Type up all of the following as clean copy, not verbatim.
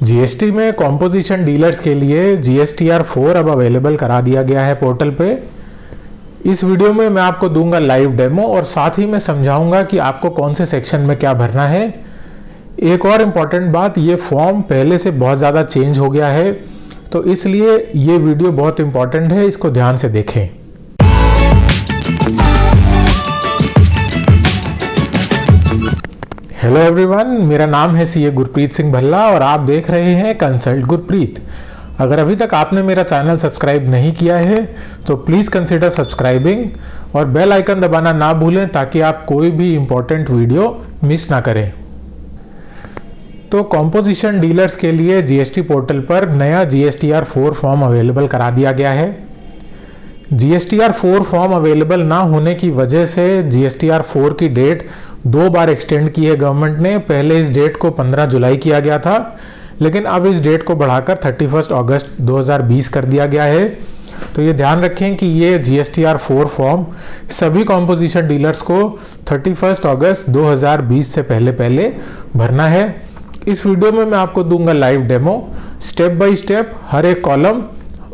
GST में composition dealers के लिए GSTR 4 अब अवेलेबल करा दिया गया है पोर्टल पे। इस वीडियो में मैं आपको दूंगा लाइव डेमो और साथ ही मैं समझाऊंगा कि आपको कौन से सेक्शन में क्या भरना है। एक और इम्पॉर्टेंट बात, ये फॉर्म पहले से बहुत ज़्यादा चेंज हो गया है, तो इसलिए ये वीडियो बहुत इम्पॉर्टेंट है, इसको ध्यान से देखें। हेलो एवरीवन, मेरा नाम है CA गुरप्रीत सिंह भल्ला और आप देख रहे हैं कंसल्ट गुरप्रीत। अगर अभी तक आपने मेरा चैनल सब्सक्राइब नहीं किया है तो प्लीज़ कंसीडर सब्सक्राइबिंग और बेल आइकन दबाना ना भूलें ताकि आप कोई भी इम्पोर्टेंट वीडियो मिस ना करें। तो कॉम्पोजिशन डीलर्स के लिए GST पोर्टल पर नया GSTR 4 फॉर्म अवेलेबल करा दिया गया है। GSTR 4 फॉर्म अवेलेबल ना होने की वजह से GSTR 4 की डेट 2 बार एक्सटेंड की है गवर्नमेंट ने। पहले इस डेट को 15 जुलाई किया गया था, लेकिन अब इस डेट को बढ़ाकर 31 अगस्त 2020 कर दिया गया है। तो ये ध्यान रखें कि ये GSTR 4 फॉर्म सभी कॉम्पोजिशन डीलर्स को 31 अगस्त 2020 से पहले भरना है। इस वीडियो में मैं आपको दूंगा live demo, step by step हर एक कॉलम,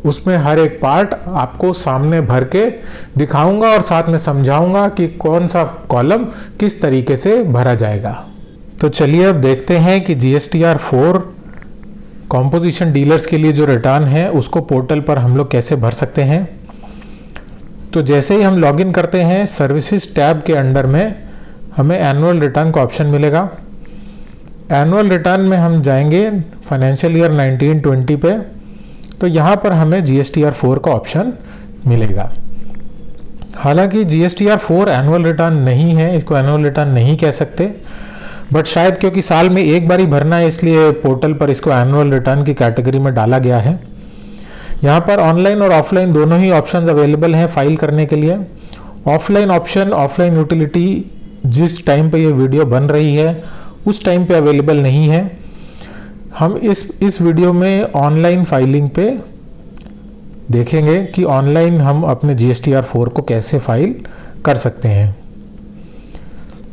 उसमें हर एक पार्ट आपको सामने भर के दिखाऊंगा और साथ में समझाऊंगा कि कौन सा कॉलम किस तरीके से भरा जाएगा। तो चलिए अब देखते हैं कि GSTR 4 कॉम्पोजिशन डीलर्स के लिए जो रिटर्न है उसको पोर्टल पर हम लोग कैसे भर सकते हैं। तो जैसे ही हम लॉगिन करते हैं, सर्विसेज टैब के अंडर में हमें एनुअल रिटर्न का ऑप्शन मिलेगा। एनुअल रिटर्न में हम जाएंगे फाइनेंशियल ईयर 1920 पे, तो यहाँ पर हमें GSTR 4 का ऑप्शन मिलेगा। हालांकि GSTR 4 एनुअल रिटर्न नहीं है, इसको एनुअल रिटर्न नहीं कह सकते, बट शायद क्योंकि साल में एक बार ही भरना है इसलिए पोर्टल पर इसको एनुअल रिटर्न की कैटेगरी में डाला गया है। यहाँ पर ऑनलाइन और ऑफलाइन दोनों ही ऑप्शंस अवेलेबल हैं फाइल करने के लिए। ऑफलाइन ऑप्शन, ऑफलाइन यूटिलिटी जिस टाइम पे ये वीडियो बन रही है उस टाइम पे अवेलेबल नहीं है। हम इस वीडियो में ऑनलाइन फाइलिंग पे देखेंगे कि ऑनलाइन हम अपने GSTR 4 को कैसे फाइल कर सकते हैं।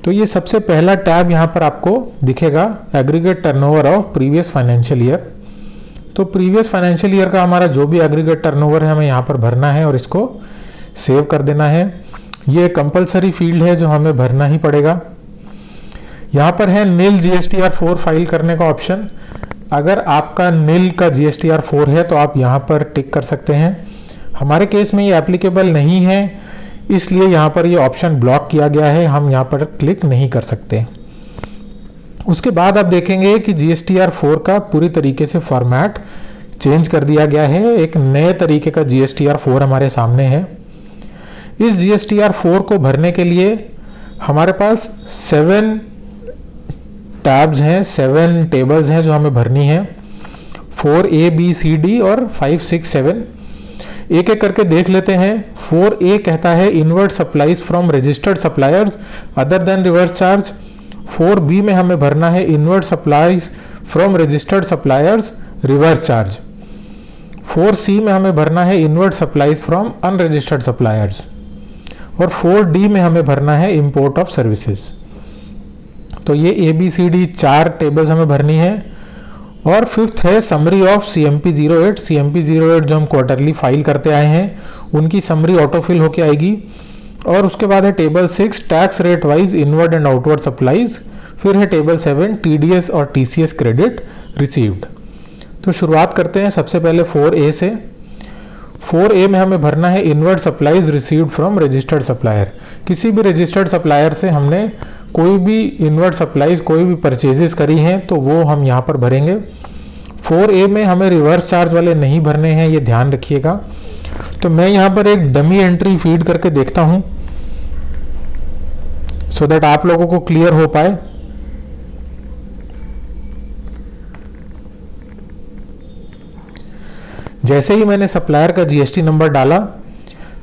तो ये सबसे पहला टैब यहाँ पर आपको दिखेगा, aggregate turnover of previous financial year. तो प्रीवियस फाइनेंशियल ईयर का हमारा जो भी एग्रीगेट टर्नओवर है हमें यहाँ पर भरना है और इसको सेव कर देना है। ये कंपलसरी फील्ड है जो हमें भरना ही पड़ेगा। यहाँ पर है नील GSTR 4 फाइल करने का ऑप्शन। अगर आपका नील का GSTR 4 है तो आप यहाँ पर टिक कर सकते हैं। हमारे केस में ये एप्लीकेबल नहीं है, इसलिए यहाँ पर ये ऑप्शन ब्लॉक किया गया है, हम यहाँ पर क्लिक नहीं कर सकते। उसके बाद आप देखेंगे कि GSTR 4 का पूरी तरीके से फॉर्मेट चेंज कर दिया गया है। एक नए तरीके का GSTR 4 हमारे सामने है। इस GSTR 4 को भरने के लिए हमारे पास 7 टैब्स हैं, 7 टेबल्स हैं जो हमें भरनी है, 4A, B, C, D और 5, 6, 7। एक एक करके देख लेते हैं। 4A कहता है inward supplies from registered suppliers other than reverse charge. 4B में हमें भरना है inward supplies from registered suppliers reverse charge. 4C में हमें भरना है inward supplies from unregistered suppliers और 4D में हमें भरना है इंपोर्ट ऑफ सर्विसेज। तो ये ABCD 4 टेबल्स हमें भरनी है। और फिफ्थ है समरी ऑफ CMP 08। CMP 08 जो हम क्वार्टरली फाइल करते आए हैं उनकी समरी ऑटोफिल होके आएगी। और उसके बाद है table 6 tax rate wise inward and outward supplies. फिर है टेबल 7 TDS और TCS क्रेडिट रिसीव्ड। तो शुरुआत करते हैं सबसे पहले 4A से। 4A में हमें भरना है inward supplies received from registered supplier. किसी भी रजिस्टर्ड सप्लायर से हमने कोई भी इनवर्ड सप्लाईज, कोई भी परचेजेस करी हैं तो वो हम यहाँ पर भरेंगे। 4A में हमें रिवर्स चार्ज वाले नहीं भरने हैं, ये ध्यान रखिएगा। तो मैं यहाँ पर एक डमी एंट्री फीड करके देखता हूँ सो दैट आप लोगों को क्लियर हो पाए। जैसे ही मैंने सप्लायर का GST नंबर डाला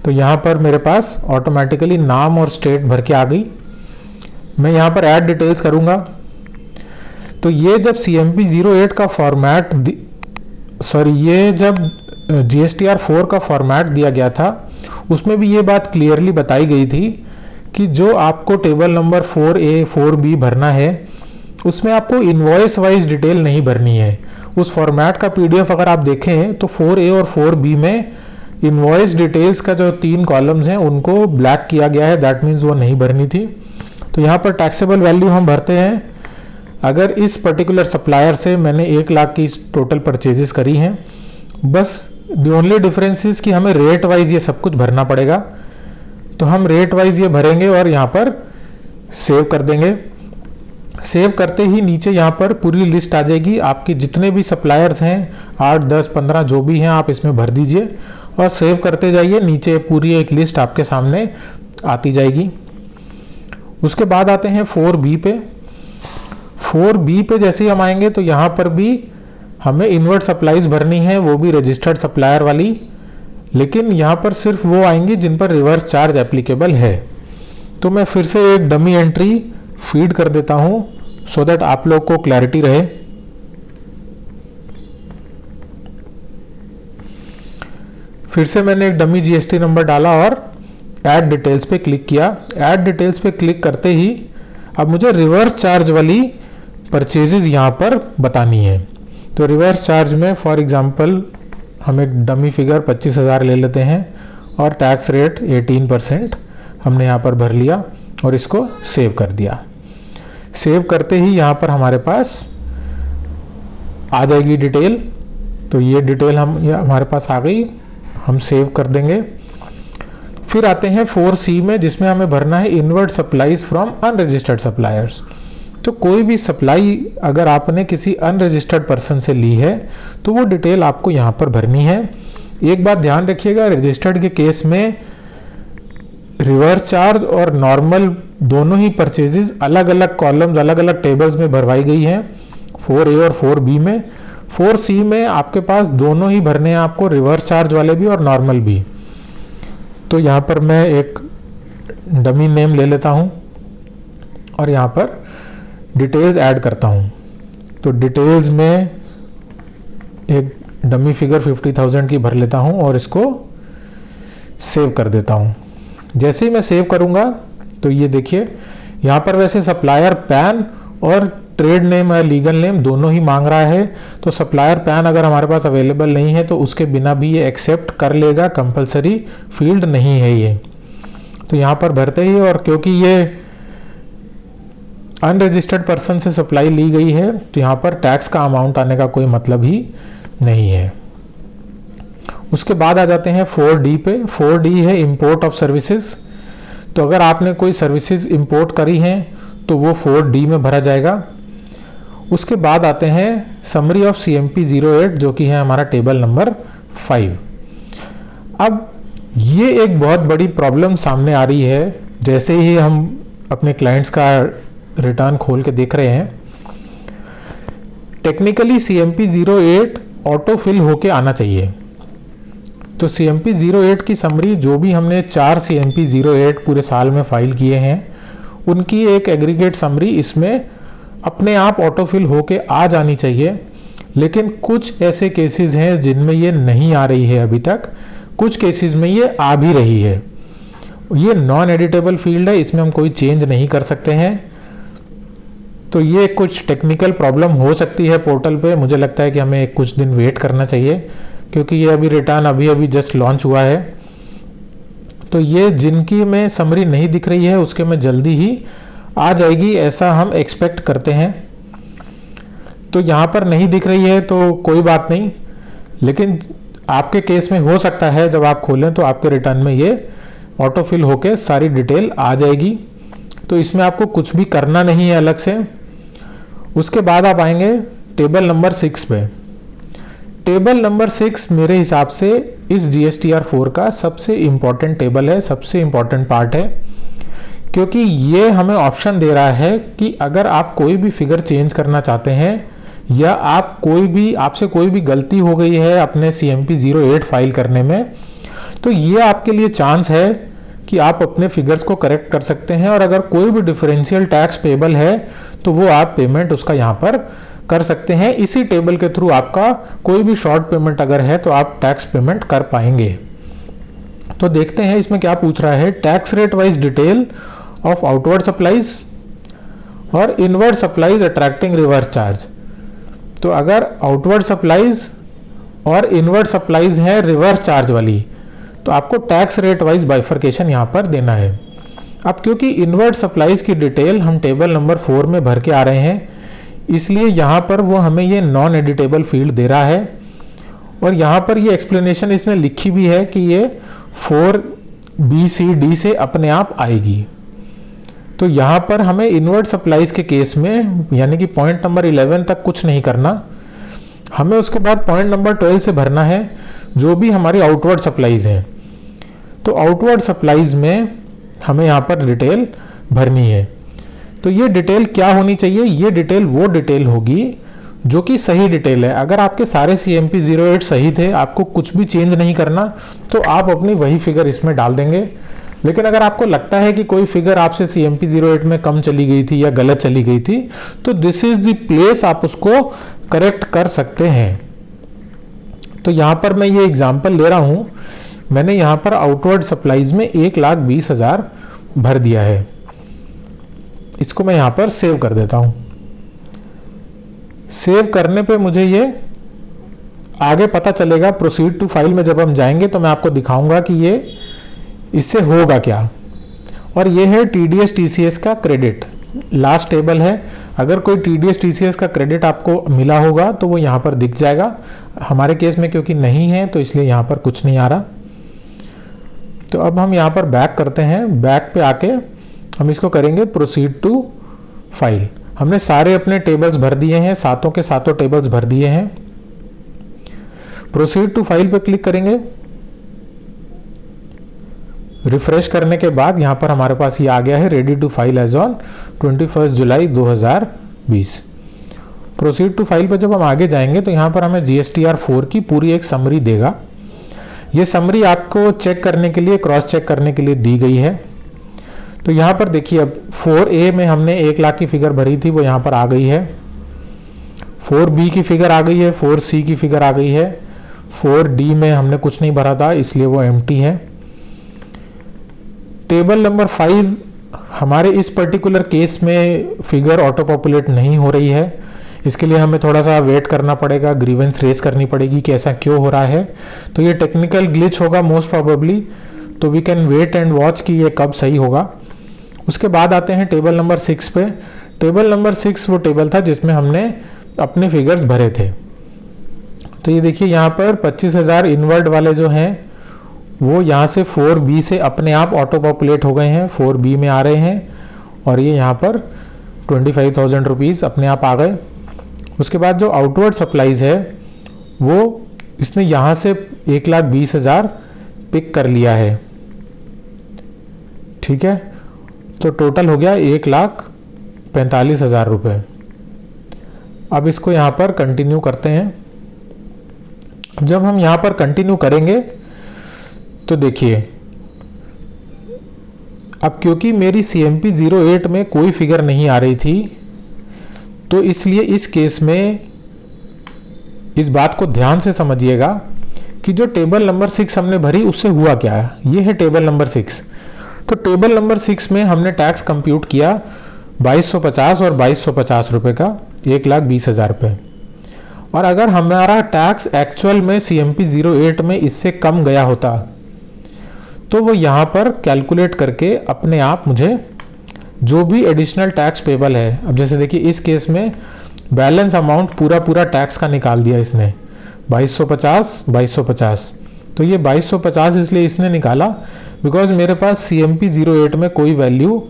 तो यहाँ पर मेरे पास ऑटोमेटिकली नाम और स्टेट भर के आ गई। मैं यहाँ पर ऐड डिटेल्स करूँगा। तो ये जब CMP 08 का फॉर्मेट ये जब GSTR 4 का फॉर्मेट दिया गया था उसमें भी ये बात क्लियरली बताई गई थी कि जो आपको टेबल नंबर 4A 4B भरना है उसमें आपको इनवॉइस वाइज डिटेल नहीं भरनी है, उस फॉर्मेट का PDF अगर आप देखें तो 4A और 4B में इनवॉइस डिटेल्स का जो 3 कॉलम्स हैं उनको ब्लैक किया गया है, दैट मीन्स वो नहीं भरनी थी। तो यहाँ पर टैक्सेबल वैल्यू हम भरते हैं। अगर इस पर्टिकुलर सप्लायर से मैंने 1 लाख की टोटल परचेजेस करी हैं, बस द ओनली डिफरेंस इज कि हमें रेट वाइज ये सब कुछ भरना पड़ेगा। तो हम रेट वाइज ये भरेंगे और यहाँ पर सेव कर देंगे। सेव करते ही नीचे यहाँ पर पूरी लिस्ट आ जाएगी, आपके जितने भी सप्लायर्स हैं 8, 10, 15 जो भी हैं आप इसमें भर दीजिए और सेव करते जाइए। नीचे पूरी एक लिस्ट आपके सामने आती जाएगी। उसके बाद आते हैं 4B पे। 4B पे जैसे ही हम आएंगे तो यहाँ पर भी हमें इनवर्ट सप्लाईज भरनी है, वो भी रजिस्टर्ड सप्लायर वाली, लेकिन यहाँ पर सिर्फ वो आएंगी जिन पर रिवर्स चार्ज एप्लीकेबल है। तो मैं फिर से एक डमी एंट्री फीड कर देता हूँ सो दैट आप लोग को क्लैरिटी रहे। फिर से मैंने एक डमी GST नंबर डाला और ऐड डिटेल्स पे क्लिक किया। ऐड डिटेल्स पे क्लिक करते ही अब मुझे रिवर्स चार्ज वाली परचेजेस यहाँ पर बतानी है। तो रिवर्स चार्ज में फॉर एग्जांपल हम एक डमी फिगर 25,000 ले लेते हैं और टैक्स रेट 18% हमने यहाँ पर भर लिया और इसको सेव कर दिया। सेव करते ही यहाँ पर हमारे पास आ जाएगी डिटेल। तो ये डिटेल हमारे पास आ गई, हम सेव कर देंगे। फिर आते हैं 4C में, जिसमें हमें भरना है invert supplies from unregistered suppliers. तो कोई भी सप्लाई अगर आपने किसी अनरजिस्टर्ड पर्सन से ली है तो वो डिटेल आपको यहाँ पर भरनी है। एक बात ध्यान रखिएगा, रजिस्टर्ड के केस में रिवर्स चार्ज और नॉर्मल दोनों ही परचेजेस अलग अलग कॉलम्स, अलग अलग टेबल्स में भरवाई गई हैं, 4A और 4B में। 4C में आपके पास दोनों ही भरने हैं आपको, रिवर्स चार्ज वाले भी और नॉर्मल भी। तो यहाँ पर मैं एक डमी नेम ले लेता हूँ और यहाँ पर डिटेल्स ऐड करता हूँ। तो डिटेल्स में एक डमी फिगर 50,000 की भर लेता हूँ और इसको सेव कर देता हूँ। जैसे ही मैं सेव करूँगा तो ये देखिए यहाँ पर वैसे सप्लायर पैन और ट्रेड नेम या लीगल नेम दोनों ही मांग रहा है। तो सप्लायर पैन अगर हमारे पास अवेलेबल नहीं है तो उसके बिना भी ये एक्सेप्ट कर लेगा, कंपलसरी फील्ड नहीं है ये। तो यहाँ पर भरते ही, और क्योंकि ये अनरजिस्टर्ड पर्सन से सप्लाई ली गई है तो यहाँ पर टैक्स का अमाउंट आने का कोई मतलब ही नहीं है। उसके बाद आ जाते हैं 4D पे। 4D है इंपोर्ट ऑफ सर्विसेज। तो अगर आपने कोई सर्विसेज इंपोर्ट करी हैं तो वो 4D में भरा जाएगा। उसके बाद आते हैं समरी ऑफ CMP 08, जो कि है हमारा टेबल नंबर 5। अब ये एक बहुत बड़ी प्रॉब्लम सामने आ रही है। जैसे ही हम अपने क्लाइंट्स का रिटर्न खोल के देख रहे हैं, टेक्निकली CMP 08 ऑटो फिल होके आना चाहिए। तो CMP 08 की समरी, जो भी हमने 4 CMP 08 पूरे साल में फाइल किए हैं, उनकी एक एग्रीगेट समरी इसमें अपने आप ऑटो फिल होके आ जानी चाहिए। लेकिन कुछ ऐसे केसेस हैं जिनमें ये नहीं आ रही है अभी तक, कुछ केसेस में ये आ भी रही है। ये नॉन एडिटेबल फील्ड है, इसमें हम कोई चेंज नहीं कर सकते हैं। तो ये कुछ टेक्निकल प्रॉब्लम हो सकती है पोर्टल पे। मुझे लगता है कि हमें कुछ दिन वेट करना चाहिए, क्योंकि ये अभी रिटर्न अभी जस्ट लॉन्च हुआ है। तो ये जिनकी में समरी नहीं दिख रही है उसके में जल्दी ही आ जाएगी, ऐसा हम एक्सपेक्ट करते हैं। तो यहाँ पर नहीं दिख रही है तो कोई बात नहीं, लेकिन आपके केस में हो सकता है जब आप खोलें तो आपके रिटर्न में ये ऑटो फिल होके सारी डिटेल आ जाएगी। तो इसमें आपको कुछ भी करना नहीं है अलग से। उसके बाद आप आएंगे टेबल नंबर 6 पे। टेबल नंबर 6 मेरे हिसाब से इस GSTR 4 का सबसे इम्पॉर्टेंट टेबल है, सबसे इम्पॉर्टेंट पार्ट है, क्योंकि ये हमें ऑप्शन दे रहा है कि अगर आप कोई भी फिगर चेंज करना चाहते हैं या आपसे कोई भी गलती हो गई है अपने CMP 08 फाइल करने में, तो ये आपके लिए चांस है कि आप अपने फिगर्स को करेक्ट कर सकते हैं। और अगर कोई भी डिफरेंशियल टैक्स पेबल है तो वो आप पेमेंट उसका यहाँ पर कर सकते हैं। इसी टेबल के थ्रू आपका कोई भी शॉर्ट पेमेंट अगर है तो आप टैक्स पेमेंट कर पाएंगे। तो देखते हैं इसमें क्या पूछ रहा है। Tax rate wise detail of outward supplies और inward supplies attracting reverse charge. तो अगर आउटवर्ड सप्लाईज और इनवर्ड सप्लाईज है रिवर्स चार्ज वाली, तो आपको टैक्स रेट वाइज बाइफर्केशन यहाँ पर देना है। अब क्योंकि इनवर्ड सप्लाईज की डिटेल हम टेबल नंबर 4 में भर के आ रहे हैं, इसलिए यहाँ पर वो हमें ये नॉन एडिटेबल फील्ड दे रहा है। और यहाँ पर ये एक्सप्लेनेशन इसने लिखी भी है कि ये 4BCD से अपने आप आएगी। तो यहाँ पर हमें इनवर्ड सप्लाईज के केस में यानी कि पॉइंट नंबर 11 तक कुछ नहीं करना, हमें उसके बाद पॉइंट नंबर 12 से भरना है जो भी हमारी आउटवर्ड सप्लाईज हैं। तो आउटवर्ड सप्लाईज में हमें यहाँ पर डिटेल भरनी है। तो ये डिटेल क्या होनी चाहिए? ये डिटेल वो डिटेल होगी जो कि सही डिटेल है। अगर आपके सारे CMP 08 सही थे, आपको कुछ भी चेंज नहीं करना, तो आप अपनी वही फिगर इसमें डाल देंगे। लेकिन अगर आपको लगता है कि कोई फिगर आपसे CMP 08 में कम चली गई थी या गलत चली गई थी, तो दिस इज द प्लेस आप उसको करेक्ट कर सकते हैं। तो यहाँ पर मैं ये एग्जांपल ले रहा हूँ, मैंने यहाँ पर आउटवर्ड सप्लाईज में 1,20,000 भर दिया है। इसको मैं यहाँ पर सेव कर देता हूँ। सेव करने पे मुझे ये आगे पता चलेगा, प्रोसीड टू फाइल में जब हम जाएंगे तो मैं आपको दिखाऊंगा कि ये इससे होगा क्या। और ये है TDS TCS का क्रेडिट, लास्ट टेबल है। अगर कोई TDS TCS का क्रेडिट आपको मिला होगा तो वो यहाँ पर दिख जाएगा। हमारे केस में क्योंकि नहीं है तो इसलिए यहाँ पर कुछ नहीं आ रहा। तो अब हम यहाँ पर बैक करते हैं। बैक पे आके हम इसको करेंगे प्रोसीड टू फाइल। हमने सारे अपने टेबल्स भर दिए हैं, सातों के सातों टेबल्स भर दिए हैं। प्रोसीड टू फाइल पे क्लिक करेंगे। रिफ्रेश करने के बाद यहाँ पर हमारे पास ये आ गया है ready to file as on 21 July 2020। Proceed to file पे जब हम आगे जाएंगे तो यहाँ पर हमें GSTR 4 की पूरी एक समरी देगा। ये समरी आपको चेक करने के लिए, क्रॉस चेक करने के लिए दी गई है। तो यहाँ पर देखिए, अब 4A में हमने 1 लाख की फिगर भरी थी, वो यहाँ पर आ गई है। 4B की फिगर आ गई है, 4C की फिगर आ गई है। 4D में हमने कुछ नहीं भरा था इसलिए वो एम्प्टी है। टेबल नंबर 5 हमारे इस पर्टिकुलर केस में फिगर ऑटो पॉपुलेट नहीं हो रही है, इसके लिए हमें थोड़ा सा वेट करना पड़ेगा, ग्रीवेंस रेज करनी पड़ेगी कि ऐसा क्यों हो रहा है। तो ये टेक्निकल ग्लिच होगा मोस्ट प्रोबेबली, तो we can wait and watch कि ये कब सही होगा। उसके बाद आते हैं टेबल नंबर 6 पे। टेबल नंबर 6 वो टेबल था जिसमें हमने अपने फिगर्स भरे थे। तो ये देखिए यहाँ पर 25,000 इनवर्ड वाले जो हैं वो यहाँ से 4B से अपने आप ऑटो पॉपुलेट हो गए हैं, 4B में आ रहे हैं। और ये यहाँ पर 25,000 रुपीज़ अपने आप आ गए। उसके बाद जो आउटवर्ड सप्लाईज है वो इसने यहाँ से 1,20,000 पिक कर लिया है। ठीक है, तो टोटल हो गया 1,45,000 रुपये। अब इसको यहाँ पर कंटिन्यू करते हैं। जब हम यहाँ पर कंटिन्यू करेंगे तो देखिए, अब क्योंकि मेरी CMP 08 में कोई फिगर नहीं आ रही थी, तो इसलिए इस केस में इस बात को ध्यान से समझिएगा कि जो टेबल नंबर 6 हमने भरी उससे हुआ क्या है। ये है टेबल नंबर 6। तो टेबल नंबर 6 में हमने टैक्स कंप्यूट किया 2250 और 2250 रुपये का, 1,20,000 रुपये। और अगर हमारा टैक्स एक्चुअल में CMP 08 में इससे कम गया होता तो वो यहाँ पर कैलकुलेट करके अपने आप मुझे जो भी एडिशनल टैक्स पेबल है, अब जैसे देखिए इस केस में बैलेंस अमाउंट पूरा टैक्स का निकाल दिया इसने, 2250। तो ये 2250 इसलिए इसने निकाला बिकॉज मेरे पास CMP 08 में कोई वैल्यू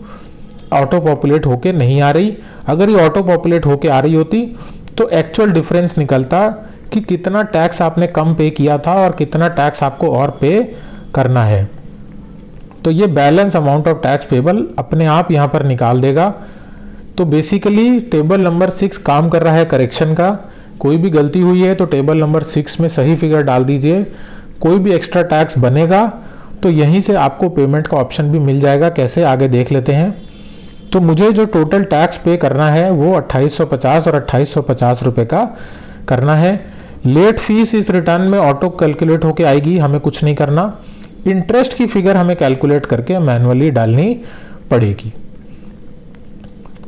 ऑटो पॉपुलेट होके नहीं आ रही। अगर ये ऑटो पॉपुलेट होके आ रही होती तो एक्चुअल डिफरेंस निकलता कि कितना टैक्स आपने कम पे किया था और कितना टैक्स आपको और पे करना है। तो ये balance amount of tax payable अपने आप यहाँ पर निकाल देगा। तो बेसिकली टेबल नंबर 6 काम कर रहा है करेक्शन का। कोई भी गलती हुई है तो टेबल नंबर 6 में सही फिगर डाल दीजिए। कोई भी एक्स्ट्रा टैक्स बनेगा तो यहीं से आपको पेमेंट का ऑप्शन भी मिल जाएगा। कैसे, आगे देख लेते हैं। तो मुझे जो टोटल टैक्स पे करना है वो 2850 और 2850 रुपये का करना है। लेट फीस इस रिटर्न में ऑटो कैलकुलेट होके आएगी, हमें कुछ नहीं करना। इंटरेस्ट की फिगर हमें कैलकुलेट करके मैन्युअली डालनी पड़ेगी।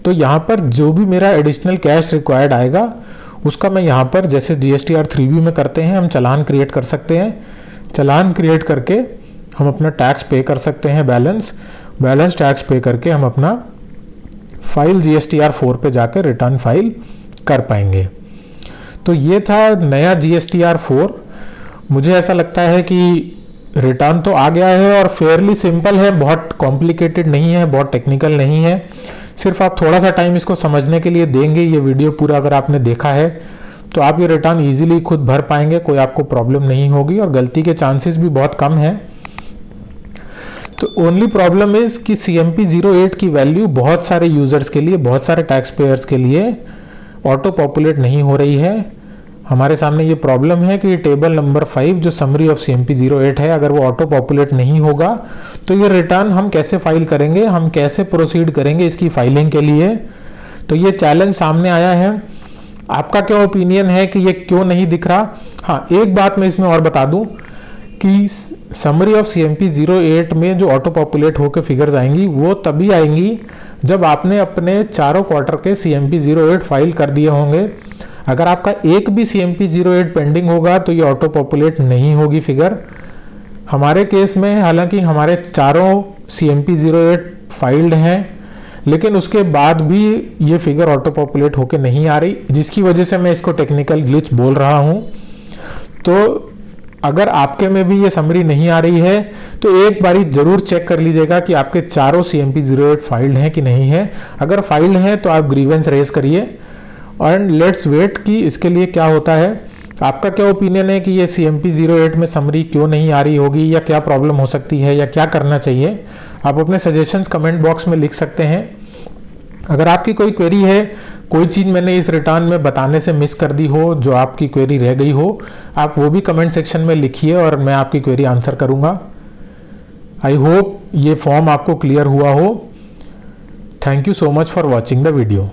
तो यहाँ पर जो भी मेरा एडिशनल कैश रिक्वायर्ड आएगा उसका मैं यहाँ पर जैसे GSTR 3B में करते हैं हम चालान क्रिएट कर सकते हैं। चालान क्रिएट करके हम अपना टैक्स पे कर सकते हैं, बैलेंस टैक्स पे करके हम अपना फाइल GSTR 4 पे जाकर रिटर्न फाइल कर पाएंगे। तो ये था नया GSTR 4। मुझे ऐसा लगता है कि रिटर्न तो आ गया है और फेयरली सिंपल है, बहुत कॉम्प्लिकेटेड नहीं है, बहुत टेक्निकल नहीं है। सिर्फ आप थोड़ा सा टाइम इसको समझने के लिए देंगे, ये वीडियो पूरा अगर आपने देखा है तो आप ये रिटर्न इजीली खुद भर पाएंगे, कोई आपको प्रॉब्लम नहीं होगी और गलती के चांसेस भी बहुत कम हैं। तो ओनली प्रॉब्लम इज कि CMP 08 की वैल्यू बहुत सारे यूजर्स के लिए, बहुत सारे टैक्स पेयर्स के लिए ऑटो पॉपुलेट नहीं हो रही है। हमारे सामने ये प्रॉब्लम है कि टेबल नंबर 5 जो समरी ऑफ CMP 08 है, अगर वो ऑटो पॉपुलेट नहीं होगा तो ये रिटर्न हम कैसे फाइल करेंगे, हम कैसे प्रोसीड करेंगे इसकी फाइलिंग के लिए। तो ये चैलेंज सामने आया है। आपका क्या ओपिनियन है कि ये क्यों नहीं दिख रहा? हाँ, एक बात मैं इसमें और बता दूं कि समरी ऑफ CMP 08 में जो ऑटो पॉपुलेट होकर फिगर्स आएंगी वो तभी आएंगी जब आपने अपने चारों क्वार्टर के CMP 08 फाइल कर दिए होंगे। अगर आपका एक भी CMP 08 पेंडिंग होगा तो ये ऑटो पॉपुलेट नहीं होगी फिगर। हमारे केस में हालांकि हमारे चारों CMP 08 फाइल्ड हैं, लेकिन उसके बाद भी ये फिगर ऑटो पॉपुलेट होके नहीं आ रही, जिसकी वजह से मैं इसको टेक्निकल ग्लिच बोल रहा हूँ। तो अगर आपके में भी ये समरी नहीं आ रही है तो एक बारी जरूर चेक कर लीजिएगा कि आपके चारों CMP 08 फाइल्ड हैं कि नहीं है। अगर फाइल्ड हैं तो आप ग्रीवेंस रेज करिए एंड लेट्स वेट कि इसके लिए क्या होता है। आपका क्या ओपिनियन है कि ये CMP 08 में समरी क्यों नहीं आ रही होगी, या क्या प्रॉब्लम हो सकती है, या क्या करना चाहिए? आप अपने सजेशंस कमेंट बॉक्स में लिख सकते हैं। अगर आपकी कोई क्वेरी है, कोई चीज़ मैंने इस रिटर्न में बताने से मिस कर दी हो, जो आपकी क्वेरी रह गई हो, आप वो भी कमेंट सेक्शन में लिखिए और मैं आपकी क्वेरी आंसर करूँगा। आई होप ये फॉर्म आपको क्लियर हुआ हो। Thank you so much for watching the video.